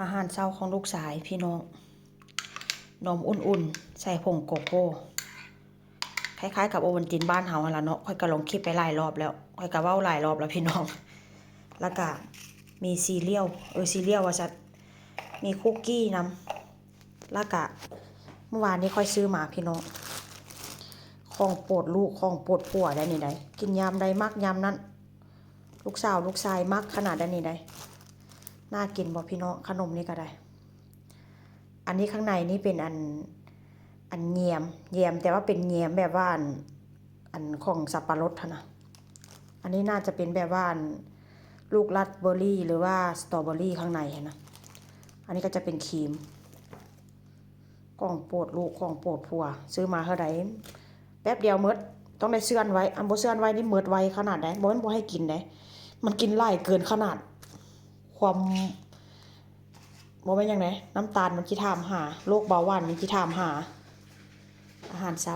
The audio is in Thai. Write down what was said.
อาหารเช้าของลูกสายพี่น้องนมอุ่นๆใส่ผงโกโก้คล้ายๆกับโอวัลตินบ้านเฮาหั่นล่ะเนาะค่อยก็ลงคลิปไปหลายรอบแล้วค่อยก็เว้าหลายรอบแล้วพี่น้องแล้วก็มีซีเรียลซีเรียลว่าซั่นมีคุกกี้นำแล้วก็เมื่อวานนี้ค่อยซื้อมาพี่น้องของโปรดลูกของโปรดผัวได้นี่ได้กินยามใดมักยามนั้นลูกสาวลูกชายมักขนาดได้นี่ได้น่ากินบ่พี่น้องขนมนี่ก็ได้อันนี้ข้างในนี่เป็นอันแยมแต่ว่าเป็นแยมแบบว่าอันของสับปะรดนะอันนี้น่าจะเป็นแบบว่าลูกราสเบอร์รี่หรือว่าสตรอเบอร์รี่ข้างในนะอันนี้ก็จะเป็นครีมของโปรดลูกของโปรดผัวซื้อมาเท่าใดแป๊บเดียวหมดต้องได้เชื่อนไว้อันบ่เชื่อนไว้นี่หมดไวขนาดใดบ่แม่นบ่ให้กินได้มันกินหลายเกินขนาดความบ่แม่นจังได๋น้ำตาลมันสิถามหาโรคเบาหวานมันสิถามหาอาหารเช้า